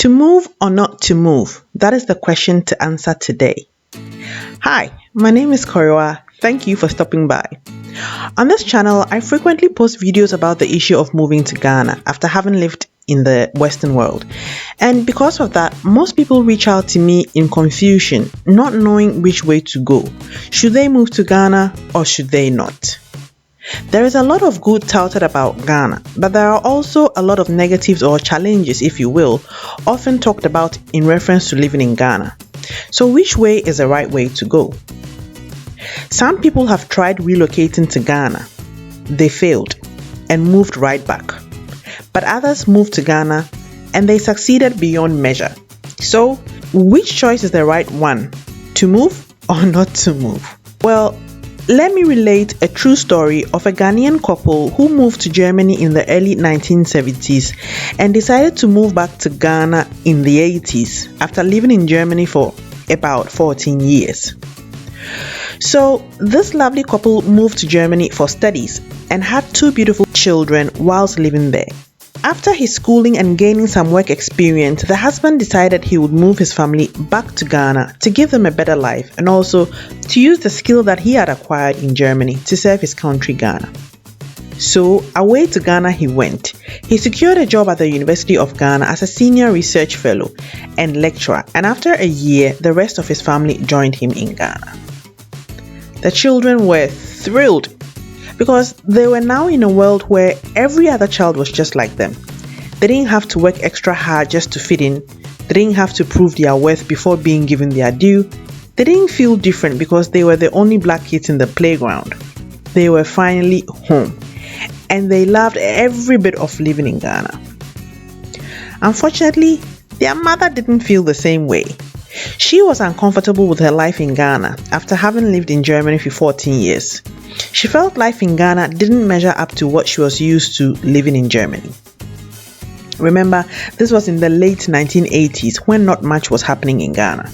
To move or not to move? That is the question to answer today. Hi, my name is Koriwa. Thank you for stopping by. On this channel, I frequently post videos about the issue of moving to Ghana after having lived in the Western world. And because of that, most people reach out to me in confusion, not knowing which way to go. Should they move to Ghana or should they not? There is a lot of good touted about Ghana, but there are also a lot of negatives or challenges, if you will, often talked about in reference to living in Ghana. So which way is the right way to go? Some people have tried relocating to Ghana. They failed and moved right back. But others moved to Ghana and they succeeded beyond measure. So which choice is the right one? To move or not to move? Well, let me relate a true story of a Ghanaian couple who moved to Germany in the early 1970s and decided to move back to Ghana in the 80s after living in Germany for about 14 years. So this lovely couple moved to Germany for studies and had two beautiful children whilst living there. After his schooling and gaining some work experience, the husband decided he would move his family back to Ghana to give them a better life and also to use the skill that he had acquired in Germany to serve his country Ghana. So away to Ghana he went. He secured a job at the University of Ghana as a senior research fellow and lecturer, and after a year, the rest of his family joined him in Ghana. The children were thrilled because they were now in a world where every other child was just like them. They didn't have to work extra hard just to fit in. They didn't have to prove their worth before being given their due. They didn't feel different because they were the only black kids in the playground. They were finally home, and they loved every bit of living in Ghana. Unfortunately, their mother didn't feel the same way. She was uncomfortable with her life in Ghana after having lived in Germany for 14 years. She felt life in Ghana didn't measure up to what she was used to living in Germany. Remember, this was in the late 1980s when not much was happening in Ghana.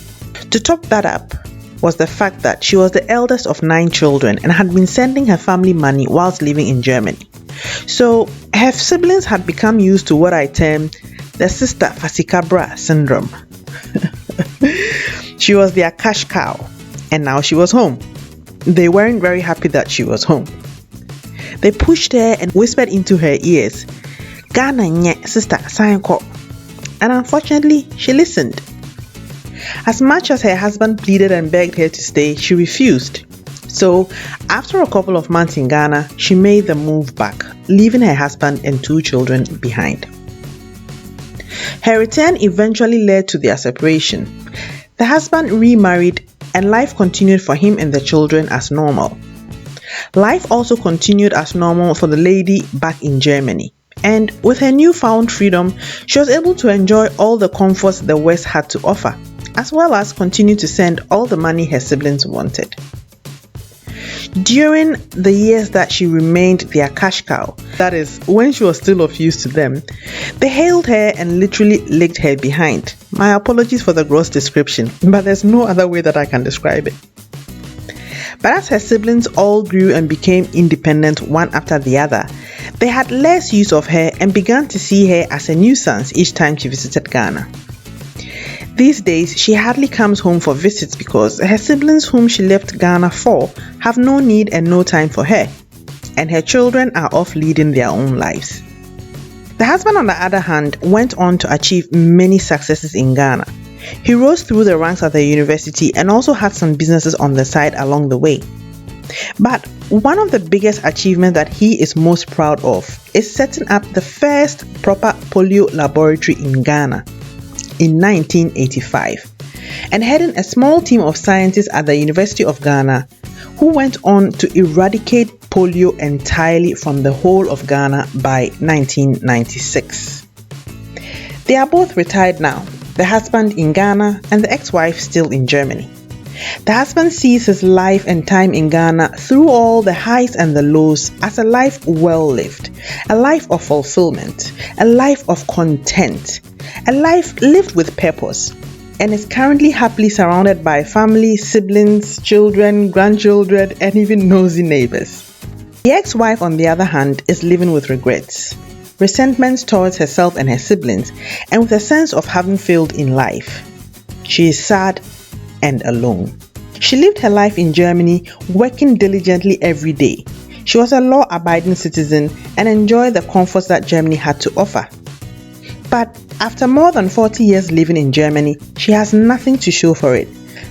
To top that up was the fact that she was the eldest of 9 children and had been sending her family money whilst living in Germany. So her siblings had become used to what I term the sister Fasikabra syndrome. She was their cash cow, and now she was home. They weren't very happy that she was home. They pushed her and whispered into her ears, "Ghana nye, sister, sign ko." And unfortunately, she listened. As much as her husband pleaded and begged her to stay, she refused. So, after a couple of months in Ghana, she made the move back, leaving her husband and 2 children behind. Her return eventually led to their separation. The husband remarried and life continued for him and the children as normal. Life also continued as normal for the lady back in Germany. And with her newfound freedom, she was able to enjoy all the comforts the West had to offer, as well as continue to send all the money her siblings wanted. During the years that she remained their cash cow, that is, when she was still of use to them, they hailed her and literally licked her behind. My apologies for the gross description, but there's no other way that I can describe it. But as her siblings all grew and became independent one after the other, they had less use of her and began to see her as a nuisance each time she visited Ghana. These days, she hardly comes home for visits because her siblings whom she left Ghana for have no need and no time for her, and her children are off leading their own lives. The husband, on the other hand, went on to achieve many successes in Ghana. He rose through the ranks at the university and also had some businesses on the side along the way. But one of the biggest achievements that he is most proud of is setting up the first proper polio laboratory in Ghana in 1985 and heading a small team of scientists at the University of Ghana who went on to eradicate polio entirely from the whole of Ghana by 1996. They are both retired now, the husband in Ghana and the ex-wife still in Germany. The husband sees his life and time in Ghana through all the highs and the lows as a life well lived, a life of fulfillment, a life of content, a life lived with purpose, and is currently happily surrounded by family, siblings, children, grandchildren, and even nosy neighbors. The ex-wife, on the other hand, is living with regrets. resentments towards herself and her siblings, and with a sense of having failed in life. She is sad and alone. She lived her life in Germany, working diligently every day. She was a law-abiding citizen and enjoyed the comforts that Germany had to offer. But after more than 40 years living in Germany, she has nothing to show for it,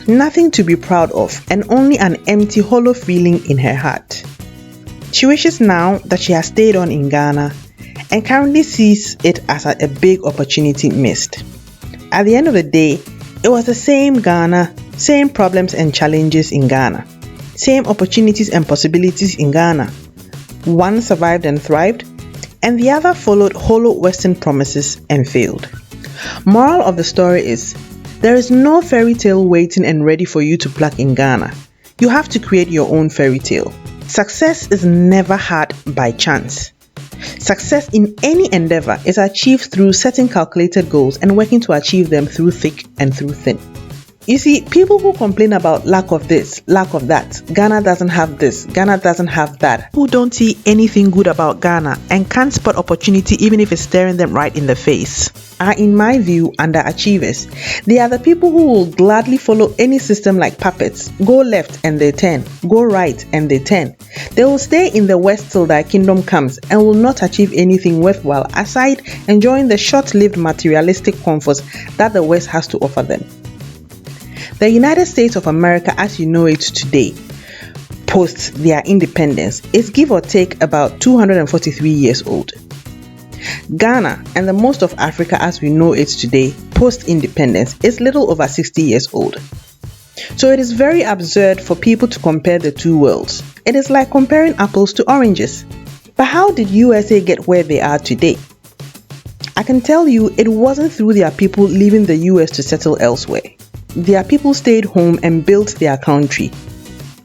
nothing to be proud of, and only an empty, hollow feeling in her heart. She wishes now that she has stayed on in Ghana and currently sees it as a big opportunity missed. At the end of the day, it was the same Ghana, same problems and challenges in Ghana, same opportunities and possibilities in Ghana. One survived and thrived, and the other followed hollow Western promises and failed. Moral of the story is, there is no fairy tale waiting and ready for you to pluck in Ghana. You have to create your own fairy tale. Success is never had by chance. Success in any endeavor is achieved through setting calculated goals and working to achieve them through thick and through thin. You see, people who complain about lack of this, lack of that, Ghana doesn't have this, Ghana doesn't have that, who don't see anything good about Ghana and can't spot opportunity even if it's staring them right in the face, are in my view underachievers. They are the people who will gladly follow any system like puppets, go left and they turn, go right and they turn. They will stay in the West till their kingdom comes and will not achieve anything worthwhile aside enjoying the short-lived materialistic comforts that the West has to offer them. The United States of America as you know it today, post their independence, is give or take about 243 years old. Ghana and the most of Africa as we know it today, post-independence, is little over 60 years old. So it is very absurd for people to compare the two worlds. It is like comparing apples to oranges. But how did USA get where they are today? I can tell you it wasn't through their people leaving the US to settle elsewhere. Their people stayed home and built their country.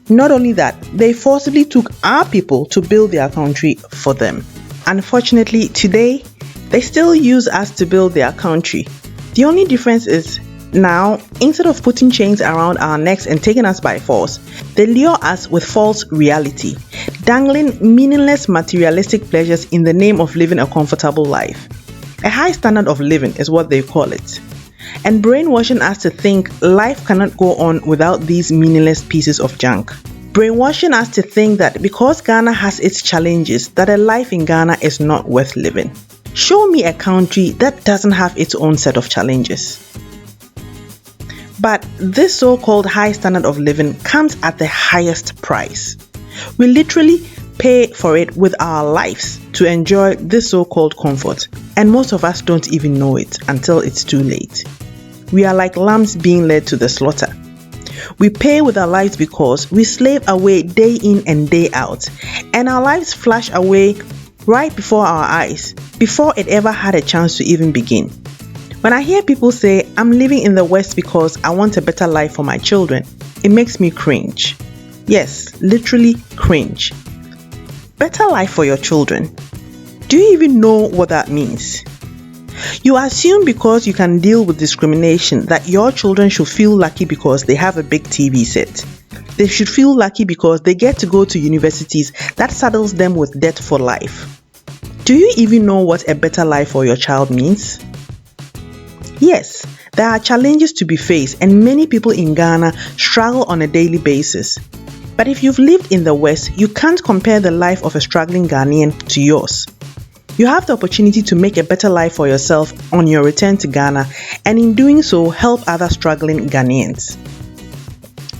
Not only that, they forcibly took our people to build their country for them. Unfortunately, today, they still use us to build their country. The only difference is now, instead of putting chains around our necks and taking us by force, they lure us with false reality, dangling meaningless materialistic pleasures in the name of living a comfortable life. A high standard of living is what they call it. And brainwashing us to think life cannot go on without these meaningless pieces of junk. Brainwashing us to think that because Ghana has its challenges, that a life in Ghana is not worth living. Show me a country that doesn't have its own set of challenges. But this so-called high standard of living comes at the highest price. We literally pay for it with our lives to enjoy this so-called comfort, and most of us don't even know it until it's too late. We are like lambs being led to the slaughter. We pay with our lives because we slave away day in and day out, and our lives flash away right before our eyes, before it ever had a chance to even begin. When I hear people say, I'm living in the West because I want a better life for my children, it makes me cringe. Yes, literally cringe. Better life for your children. Do you even know what that means? You assume because you can deal with discrimination that your children should feel lucky because they have a big TV set. They should feel lucky because they get to go to universities that saddles them with debt for life. Do you even know what a better life for your child means? Yes, there are challenges to be faced and many people in Ghana struggle on a daily basis. But if you've lived in the West, you can't compare the life of a struggling Ghanaian to yours. You have the opportunity to make a better life for yourself on your return to Ghana, and in doing so, help other struggling Ghanaians.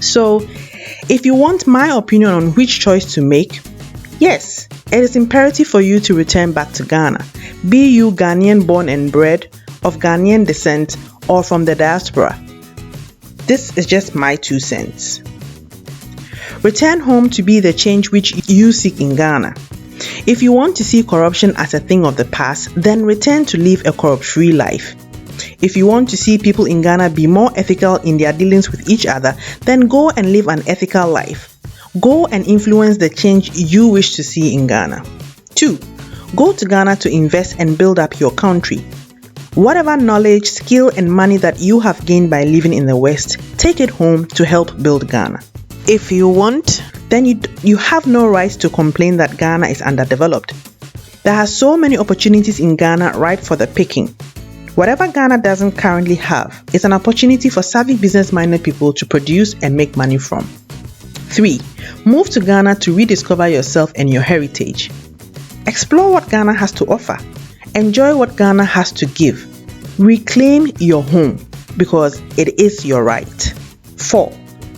So, if you want my opinion on which choice to make, yes, it is imperative for you to return back to Ghana, be you Ghanaian born and bred, of Ghanaian descent, or from the diaspora. This is just my 2 cents. Return home to be the change which you seek in Ghana. If you want to see corruption as a thing of the past, then return to live a corrupt-free life. If you want to see people in Ghana be more ethical in their dealings with each other, then go and live an ethical life. Go and influence the change you wish to see in Ghana. 2. Go to Ghana to invest and build up your country. Whatever knowledge, skill, and money that you have gained by living in the West, take it home to help build Ghana. If you want, then you have no right to complain that Ghana is underdeveloped. There are so many opportunities in Ghana ripe for the picking. Whatever Ghana doesn't currently have is an opportunity for savvy business-minded people to produce and make money from. 3. Move to Ghana to rediscover yourself and your heritage. Explore what Ghana has to offer. Enjoy what Ghana has to give. Reclaim your home because it is your right. 4.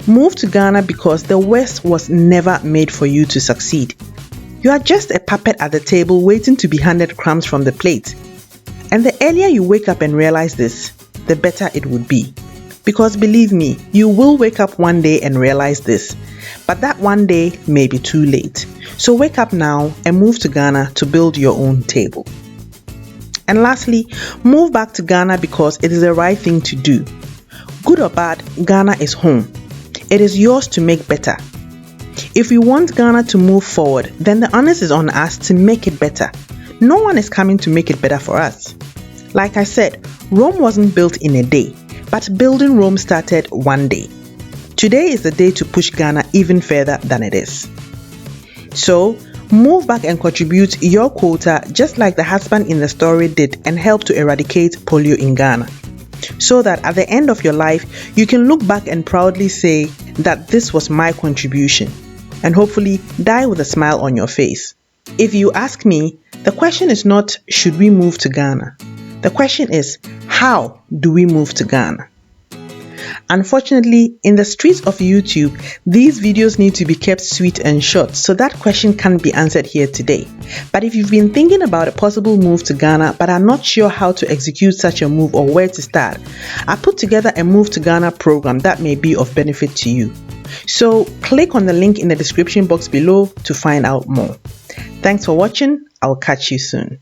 Move to Ghana because the West was never made for you to succeed. You are just a puppet at the table waiting to be handed crumbs from the plate. And the earlier you wake up and realize this, the better it would be. Because believe me, you will wake up one day and realize this. But that one day may be too late. So wake up now and move to Ghana to build your own table. And lastly, move back to Ghana because it is the right thing to do. Good or bad, Ghana is home. It is yours to make better. If we want Ghana to move forward, then the onus is on us to make it better. No one is coming to make it better for us. Like I said, Rome wasn't built in a day, but building Rome started one day. Today is the day to push Ghana even further than it is. So, move back and contribute your quota just like the husband in the story did and help to eradicate polio in Ghana. So that at the end of your life, you can look back and proudly say that this was my contribution and hopefully die with a smile on your face. If you ask me, the question is not should we move to Ghana? The question is how do we move to Ghana? Unfortunately, in the streets of YouTube, these videos need to be kept sweet and short, so that question can't be answered here today. But if you've been thinking about a possible move to Ghana but are not sure how to execute such a move or where to start, I put together a Move to Ghana program that may be of benefit to you. So click on the link in the description box below to find out more. Thanks for watching. I'll catch you soon.